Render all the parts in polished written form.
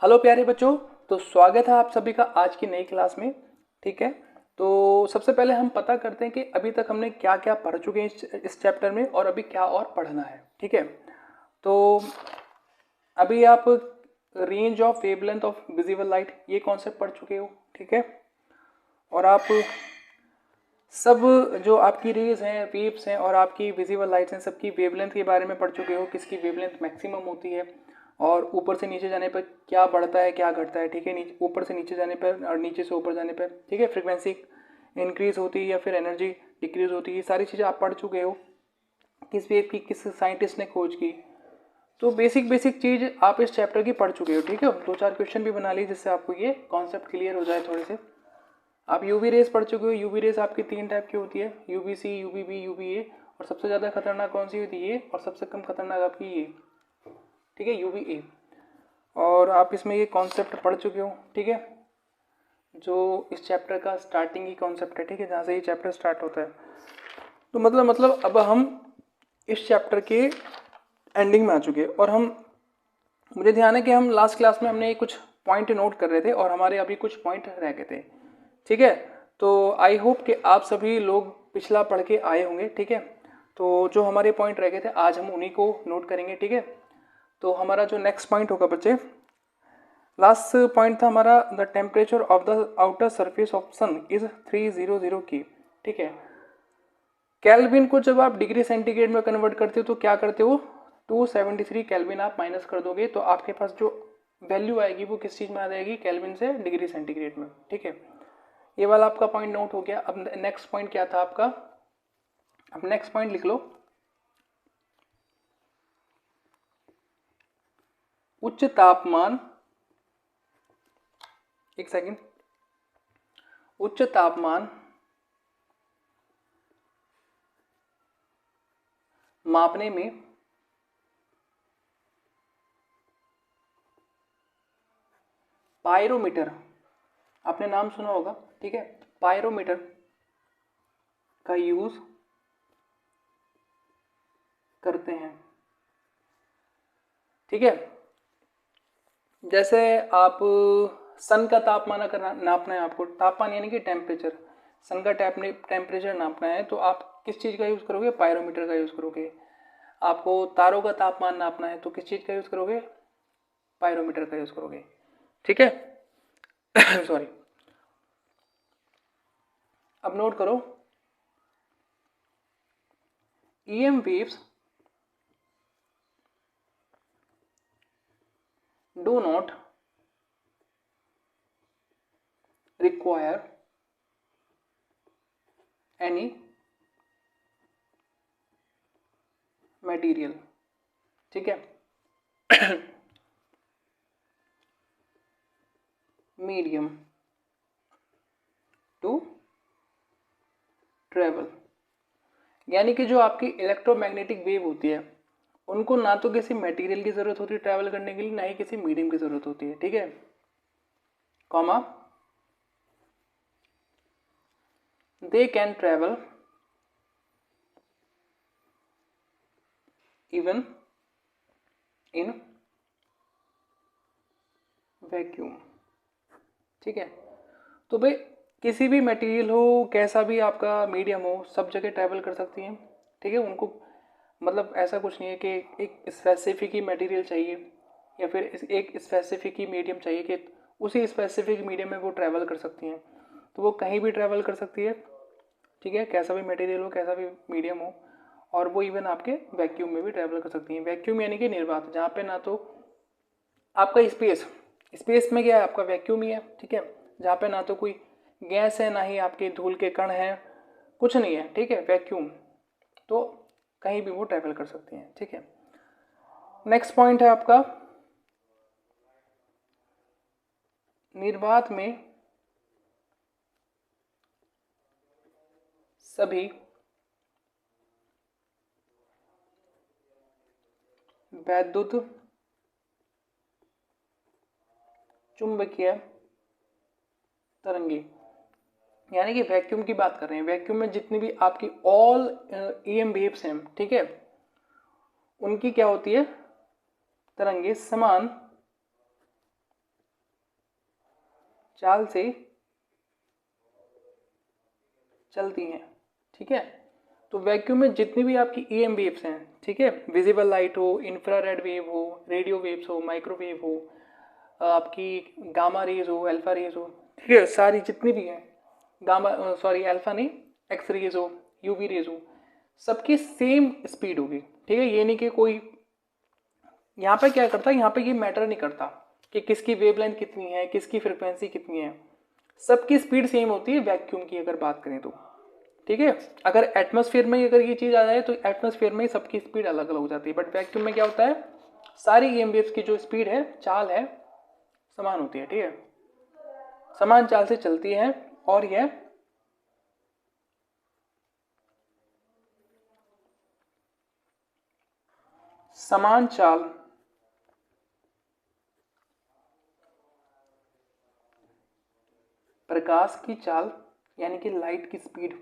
Hello प्यारे बच्चों। तो स्वागत है आप सभी का आज की नई क्लास में। ठीक है, तो सबसे पहले हम पता करते हैं कि अभी तक हमने क्या क्या पढ़ चुके हैं इस चैप्टर में और अभी क्या और पढ़ना है। ठीक है, तो अभी आप range of wavelength of visible light ये कॉन्सेप्ट पढ़ चुके हो। ठीक है, और आप सब जो आपकी रेज हैं, वेव्स हैं और आपकी विजिबल लाइट्स हैं, सबकी वेवलेंथ के बारे में पढ़ चुके हो, किसकी वेवलेंथ मैक्सिमम होती है और ऊपर से नीचे जाने पर क्या बढ़ता है क्या घटता है। ठीक है, ऊपर से नीचे जाने पर और नीचे से ऊपर जाने पर ठीक है फ्रिक्वेंसी इंक्रीज होती है या फिर एनर्जी डिक्रीज होती है, ये सारी चीज़ें आप पढ़ चुके हो। किस वेव की किस साइंटिस्ट ने खोज की, तो बेसिक बेसिक चीज़ आप इस चैप्टर की पढ़ चुके हो। ठीक है, दो चार क्वेश्चन भी बना ली जिससे आपको ये कॉन्सेप्ट क्लियर हो जाए थोड़े से। आप यूवी रेस पढ़ चुके हो। यूवी रेस आपकी तीन टाइप की होती है, यूवीसी, यूवीबी, यूवीए। और सबसे ज़्यादा खतरनाक कौन सी होती है? ये। और सबसे कम खतरनाक आपकी ये। ठीक है, यूवीए। और आप इसमें ये कॉन्सेप्ट पढ़ चुके हो। ठीक है, जो इस चैप्टर का स्टार्टिंग ही कॉन्सेप्ट है। ठीक है, जहाँ से ये चैप्टर स्टार्ट होता है। तो मतलब अब हम इस चैप्टर के एंडिंग में आ चुके हैं और हम मुझे ध्यान है कि हम लास्ट क्लास में हमने कुछ पॉइंट नोट कर रहे थे और हमारे अभी कुछ पॉइंट रह गए थे। ठीक है, तो आई होप कि आप सभी लोग पिछला पढ़ के आए होंगे। ठीक है, तो जो हमारे पॉइंट रह गए थे आज हम उन्हीं को नोट करेंगे। ठीक है, तो हमारा जो नेक्स्ट पॉइंट होगा बच्चे, लास्ट पॉइंट था हमारा, the temperature of the outer surface of sun is 300 की। ठीक है, केल्विन को जब आप डिग्री सेंटीग्रेड में कन्वर्ट करते हो तो क्या करते हो, 273 केल्विन आप माइनस कर दोगे तो आपके पास जो वैल्यू आएगी वो किस चीज़ में आ जाएगी, केल्विन से डिग्री सेंटीग्रेड में। ठीक है, ये वाला आपका पॉइंट नोट हो गया। अब नेक्स्ट पॉइंट क्या था आपका, अब नेक्स्ट पॉइंट लिख लो, उच्च तापमान, एक सेकेंड, उच्च तापमान मापने में पायरोमीटर, आपने नाम सुना होगा। ठीक है, पायरोमीटर का यूज करते हैं। ठीक है, जैसे आप सन का तापमान अगर नापना है आपको, तापमान यानी कि टेम्परेचर, सन का टेम्परेचर नापना है तो आप किस चीज़ का यूज़ करोगे, पायरोमीटर का यूज़ करोगे। आपको तारों का तापमान नापना है तो किस चीज़ का यूज़ करोगे, पायरोमीटर का यूज़ करोगे। ठीक है सॉरी, अब नोट करो, EM waves do not require any material. ठीक है मीडियम टू ट्रेवल, यानी कि जो आपकी इलेक्ट्रोमैग्नेटिक वेव होती है उनको ना तो किसी मटेरियल की जरूरत होती है ट्रैवल करने के लिए, ना ही किसी मीडियम की जरूरत होती है। ठीक है, comma, they can travel even in vacuum. ठीक है, तो भाई किसी भी मटेरियल हो, कैसा भी आपका मीडियम हो, सब जगह ट्रैवल कर सकती हैं। ठीक है, उनको मतलब ऐसा कुछ नहीं है कि एक स्पेसिफिक ही मटेरियल चाहिए या फिर एक स्पेसिफिक ही मीडियम चाहिए कि उसी स्पेसिफिक मीडियम में वो ट्रैवल कर सकती हैं। तो वो कहीं भी ट्रैवल कर सकती है। ठीक है, कैसा भी मटेरियल हो, कैसा भी मीडियम हो, और वो इवन आपके वैक्यूम में भी ट्रैवल कर सकती हैं। वैक्यूम यानी कि निर्वात, जहाँ पे ना तो आपका स्पेस, स्पेस में क्या है, आपका वैक्यूम ही है। ठीक है, जहाँ पे ना तो कोई गैस है, ना ही आपके धूल के कण हैं, कुछ नहीं है। ठीक है, वैक्यूम, तो कहीं भी वो ट्रैवल कर सकती हैं। ठीक है, नेक्स्ट पॉइंट है आपका, निर्वात में सभी वैद्युत चुंबकीय तरंगे, यानी कि वैक्यूम की बात कर रहे हैं, वैक्यूम में जितनी भी आपकी ऑल ईएम वेव्स हैं, ठीक है, उनकी क्या होती है, तरंगे समान चाल से चलती हैं, ठीक है। तो वैक्यूम में जितनी भी आपकी ईएम वेव्स हैं, ठीक है, विजिबल लाइट हो, इंफ्रारेड वेव हो, रेडियो वेव्स हो, माइक्रोवेव हो, आपकी गामा रेज हो, अल्फा रेज हो, ठीक है, सारी जितनी भी हैं, गामा सॉरी अल्फा नहीं, एक्स रेज हो, यूवी रेज हो, सबकी सेम स्पीड होगी, ठीक है। ये नहीं कि कोई यहाँ पे क्या करता है, यहाँ पे ये मैटर नहीं करता कि किसकी वेवलेंथ कितनी है, किसकी फ्रिक्वेंसी कितनी है, सबकी स्पीड सेम होती है वैक्यूम की अगर बात करें तो, ठीक है। अगर एटमॉस्फेयर में अगर ये चीज़ आ जाए तो एटमॉस्फेयर में ही सबकी स्पीड अलग अलग हो जाती है, बट वैक्यूम में क्या होता है, सारी ईएम वेव्स की जो स्पीड है, चाल है, समान होती है, ठीक है, समान चाल से चलती है। और यह समान चाल प्रकाश की चाल यानी कि लाइट की स्पीड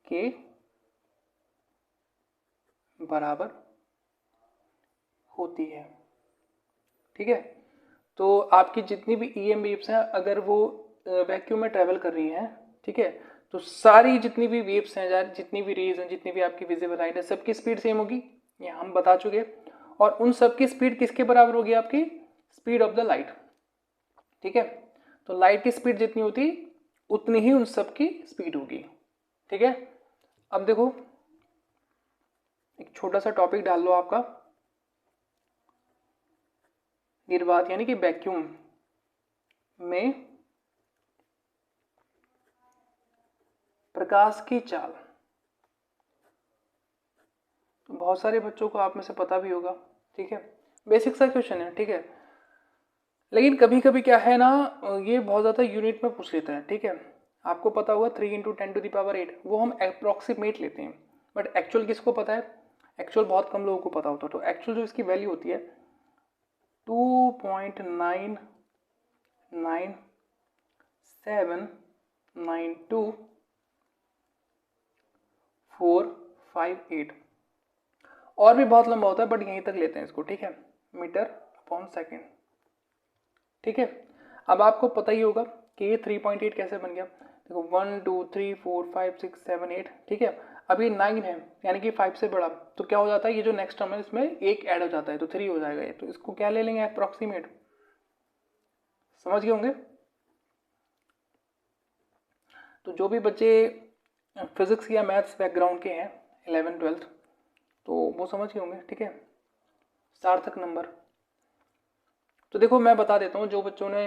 के बराबर होती है, ठीक है। तो आपकी जितनी भी ईएम वेव्स हैं अगर वो वैक्यूम में ट्रेवल कर रही हैं, ठीक है, तो सारी जितनी भी वेव्स हैं, जितनी भी रेज हैं, जितनी भी आपकी विजिबल लाइट है, सबकी स्पीड सेम होगी, ये हम बता चुके। और उन सबकी स्पीड किसके बराबर होगी, आपकी स्पीड ऑफ द लाइट, ठीक है। तो लाइट की स्पीड जितनी होती उतनी ही उन सबकी स्पीड होगी, ठीक है। अब देखो एक छोटा सा टॉपिक डाल लो आपका, निर्वात यानी कि वैक्यूम में प्रकाश की चाल। बहुत सारे बच्चों को आप में से पता भी होगा, ठीक है, बेसिक सा क्वेश्चन है, ठीक है। लेकिन कभी कभी क्या है ना, ये बहुत ज़्यादा यूनिट में पूछ लेता है, ठीक है। आपको पता होगा 3 × 10⁸, वो हम अप्रॉक्सीमेट लेते हैं, बट एक्चुअल किसको पता है, एक्चुअल बहुत कम लोगों को पता होता है। तो एक्चुअल जो इसकी वैल्यू होती है 2.99792,458, और भी बहुत लंबा होता है बट यहीं तक लेते हैं इसको, ठीक है, मीटर/सेकेंड, ठीक है। अब आपको पता ही होगा कि ये 3.8 कैसे बन गया, देखो 1 2 3 4 5 6 7 8, ठीक है। अभी 9 है यानी कि 5 से बड़ा, तो क्या हो जाता है, ये जो नेक्स्ट टर्म है इसमें एक ऐड हो जाता है तो 3 हो जाएगा ये, तो इसको क्या ले लेंगे, अप्रॉक्सीमेट, समझ गए होंगे। तो जो भी बच्चे फिजिक्स या मैथ्स बैकग्राउंड के हैं 11th-12th, तो वो समझ गए होंगे, ठीक है, सार्थक नंबर। तो देखो मैं बता देता हूँ, जो बच्चों ने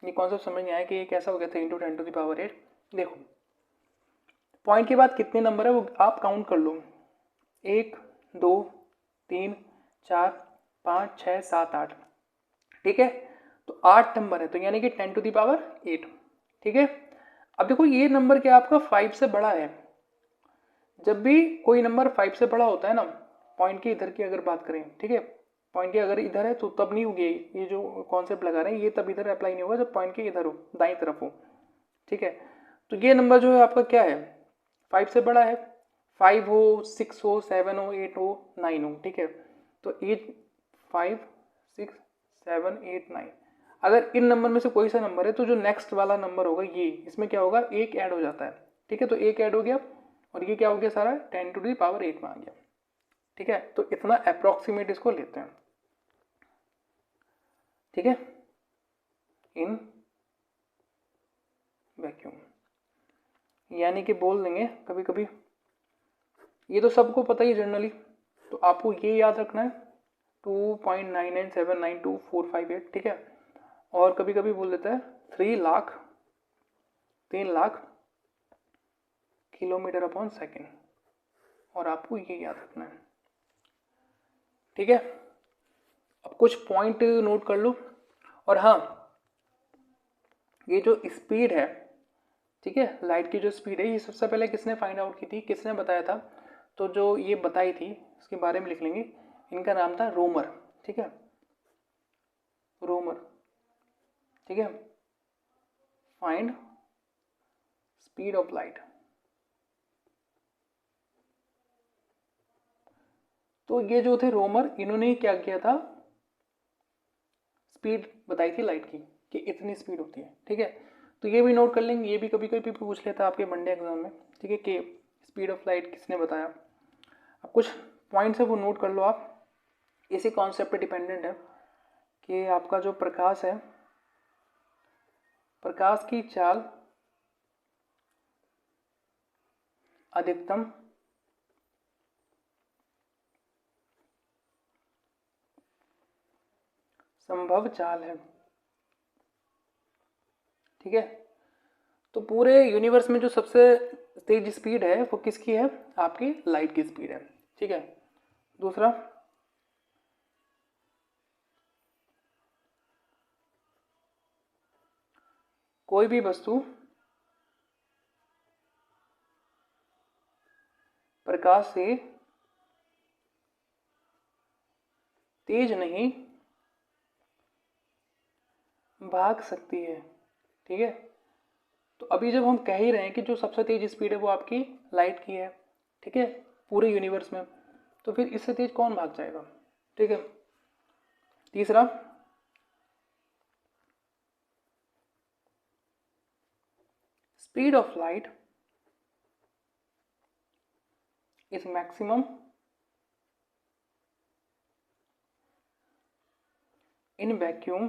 ये कॉन्सेप्ट समझ नहीं आया कि ये कैसा हो गया 3 × 10⁸, देखो पॉइंट के बाद कितने नंबर है वो आप काउंट कर लो, 1 2 3 4 5 6 7 8, ठीक है। तो 8 नंबर है, तो यानी कि 10⁸, ठीक है। अब देखो ये नंबर क्या आपका 5 से बड़ा है, जब भी कोई नंबर 5 से बड़ा होता है ना, पॉइंट के इधर की अगर बात करें, ठीक है, पॉइंट के अगर इधर है तो तब नहीं होगी, ये जो कॉन्सेप्ट लगा रहे हैं ये तब इधर अप्लाई नहीं होगा जब पॉइंट के इधर हो, दाईं तरफ हो, ठीक है। तो ये नंबर जो है आपका क्या है, 5 से बड़ा है, 5 हो, 6 हो, 7 हो, 8 हो, 9 हो, ठीक है। तो 5 6 7 8 9, अगर इन नंबर में से कोई सा नंबर है तो जो नेक्स्ट वाला नंबर होगा ये, इसमें क्या होगा, एक ऐड हो जाता है, ठीक है। तो एक ऐड हो गया और ये क्या हो गया सारा 10⁸ में आ गया, ठीक है। तो इतना अप्रॉक्सीमेट इसको लेते हैं, ठीक है, इन वैक्यूम, यानी कि बोल देंगे कभी कभी, ये तो सबको पता ही जनरली, तो आपको ये याद रखना है 2.99792,458, ठीक है। और कभी कभी बोल देता है 3 लाख km/s, और आपको ये याद रखना है, ठीक है। अब कुछ पॉइंट नोट कर लो। और हाँ, ये जो स्पीड है, ठीक है, लाइट की जो स्पीड है, ये सबसे पहले किसने फाइंड आउट की थी, किसने बताया था, तो जो ये बताई थी इसके बारे में लिख लेंगे, इनका नाम था रोमर, ठीक है, रोमर, ठीक है, फाइंड स्पीड ऑफ लाइट। तो ये जो थे रोमर, इन्होंने क्या किया था, स्पीड बताई थी लाइट की, कि इतनी स्पीड होती है। ठीक है, तो ये भी नोट कर लेंगे, ये भी कभी कभी पूछ लेता है आपके वनडे एग्जाम में। ठीक है, कि स्पीड ऑफ लाइट किसने बताया। अब कुछ पॉइंट्स है वो नोट कर लो आप। इसी कॉन्सेप्ट पे डिपेंडेंट है कि आपका जो प्रकाश है, प्रकाश की चाल अधिकतम संभव चाल है। ठीक है, तो पूरे यूनिवर्स में जो सबसे तेज स्पीड है वो किसकी है, आपकी लाइट की स्पीड है। ठीक है, दूसरा कोई भी वस्तु प्रकाश से तेज नहीं भाग सकती है। ठीक है, तो अभी जब हम कह ही रहे हैं कि जो सबसे तेज स्पीड है वो आपकी लाइट की है, ठीक है, पूरे यूनिवर्स में, तो फिर इससे तेज कौन भाग जाएगा। ठीक है, तीसरा speed of light is maximum in vacuum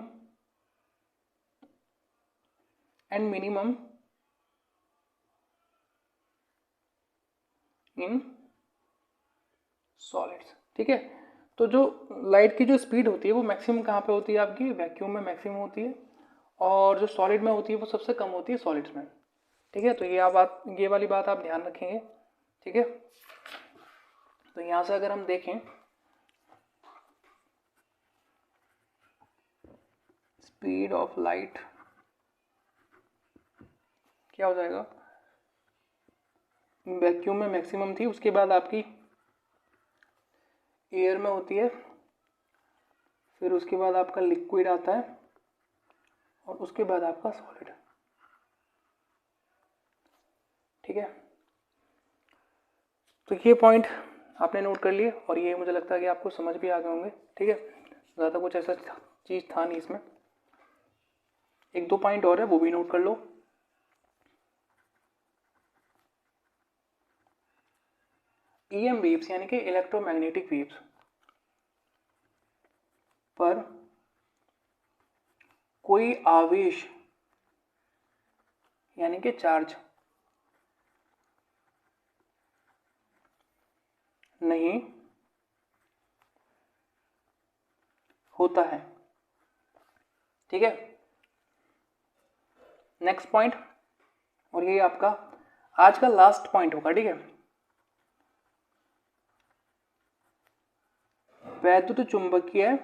and minimum in solids. ठीक है, तो जो लाइट की जो स्पीड होती है वो मैक्सिमम कहाँ पे होती है, आपकी वैक्यूम में मैक्सिमम होती है, और जो सॉलिड में होती है वो सबसे कम होती है सॉलिड्स में। ठीक है, तो ये वाली बात आप ध्यान रखेंगे। ठीक है, तो यहाँ से अगर हम देखें स्पीड ऑफ लाइट क्या हो जाएगा, वैक्यूम में मैक्सिमम थी, उसके बाद आपकी एयर में होती है, फिर उसके बाद आपका लिक्विड आता है, और उसके बाद आपका सॉलिड। ठीक है, तो ये पॉइंट आपने नोट कर लिए, और ये मुझे लगता है कि आपको समझ भी आ गए होंगे। ठीक है, ज़्यादा कुछ ऐसा चीज़ था नहीं इसमें। एक दो पॉइंट और है वो भी नोट कर लो। ईएम वेव्स यानी कि इलेक्ट्रोमैग्नेटिक वेव्स पर कोई आवेश यानी कि चार्ज नहीं होता है। ठीक है, नेक्स्ट पॉइंट, और ये आपका आज का लास्ट पॉइंट होगा। ठीक है, वैद्युत चुंबकीय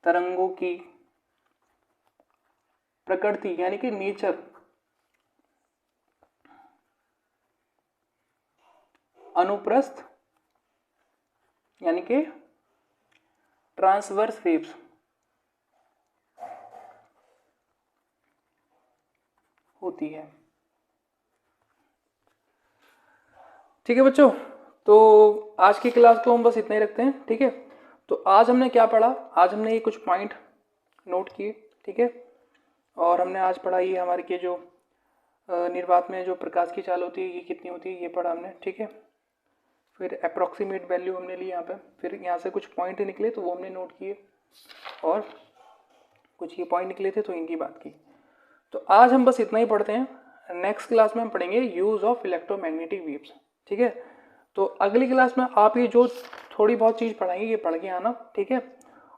तरंगों की प्रकृति यानी कि नेचर अनुप्रस्थ यानी कि ट्रांसवर्स वेव्स होती है। ठीक है बच्चों, तो आज की क्लास को हम बस इतना ही रखते हैं। ठीक है, तो आज हमने क्या पढ़ा, आज हमने ये कुछ पॉइंट नोट किए। ठीक है, और हमने आज पढ़ा ये हमारे के जो निर्वात में जो प्रकाश की चाल होती है ये कितनी होती है ये पढ़ा हमने। ठीक है, फिर अप्रॉक्सीमेट वैल्यू हमने ली यहाँ पे, फिर यहाँ से कुछ पॉइंट निकले तो वो हमने नोट किए, और कुछ ये पॉइंट निकले थे तो इनकी बात की। तो आज हम बस इतना ही पढ़ते हैं। नेक्स्ट क्लास में हम पढ़ेंगे यूज़ ऑफ इलेक्ट्रोमैग्नेटिक वेव्स। ठीक है, तो अगली क्लास में आप ये जो थोड़ी बहुत चीज़ पढ़ाएंगे ये पढ़ के आना। ठीक है,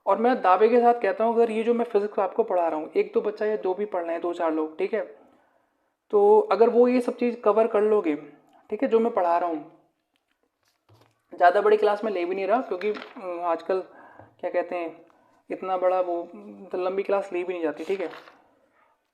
और मैं दावे के साथ कहता हूँ अगर ये जो मैं फिजिक्स आपको पढ़ा रहा हूँ, एक दो बच्चा या दो भी पढ़ रहे हैं, दो चार लोग, ठीक है, तो अगर वो ये सब चीज़ कवर कर लोगे, ठीक है, जो मैं पढ़ा रहा हूँ, ज़्यादा बड़ी क्लास में ले भी नहीं रहा क्योंकि आजकल क्या कहते हैं इतना बड़ा वो लंबी क्लास ली भी नहीं जाती। ठीक है,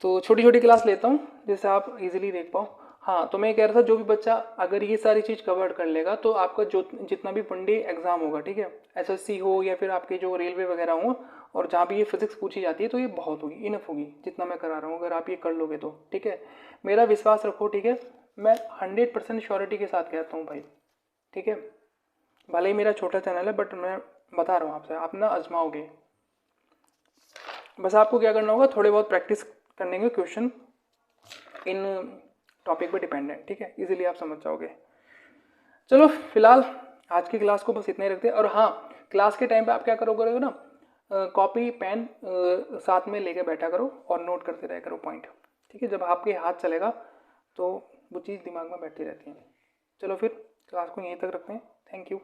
तो छोटी छोटी क्लास लेता हूँ जिससे आप इजीली देख पाओ। हाँ, तो मैं कह रहा था जो भी बच्चा अगर ये सारी चीज़ कवर कर लेगा तो आपका जो जितना भी वनडे एग्ज़ाम होगा, ठीक है, एसएससी हो या फिर आपके जो रेलवे वगैरह हो, और जहाँ भी ये फिजिक्स पूछी जाती है तो ये बहुत होगी, इनफ होगी जितना मैं करा रहा हूँ, अगर आप ये कर लोगे तो। ठीक है, मेरा विश्वास रखो। ठीक है, मैं 100% श्योरिटी के साथ कहता हूँ भाई। ठीक है, भले ही मेरा छोटा चैनल है बट मैं बता रहा हूँ आपसे, आप ना आजमाओगे। बस आपको क्या करना होगा, थोड़े बहुत प्रैक्टिस करने के क्वेश्चन इन टॉपिक पे डिपेंड है, ठीक है, इजीली आप समझ जाओगे। चलो फिलहाल आज की क्लास को बस इतना ही रखते हैं। और हाँ, क्लास के टाइम पे आप क्या करोगे ना, कॉपी पेन साथ में लेके बैठा करो और नोट करते रहा करो पॉइंट, ठीक है। जब आपके हाथ चलेगा तो वो चीज़ दिमाग में बैठती रहती है। चलो फिर क्लास को यहीं तक रखते हैं। Thank you.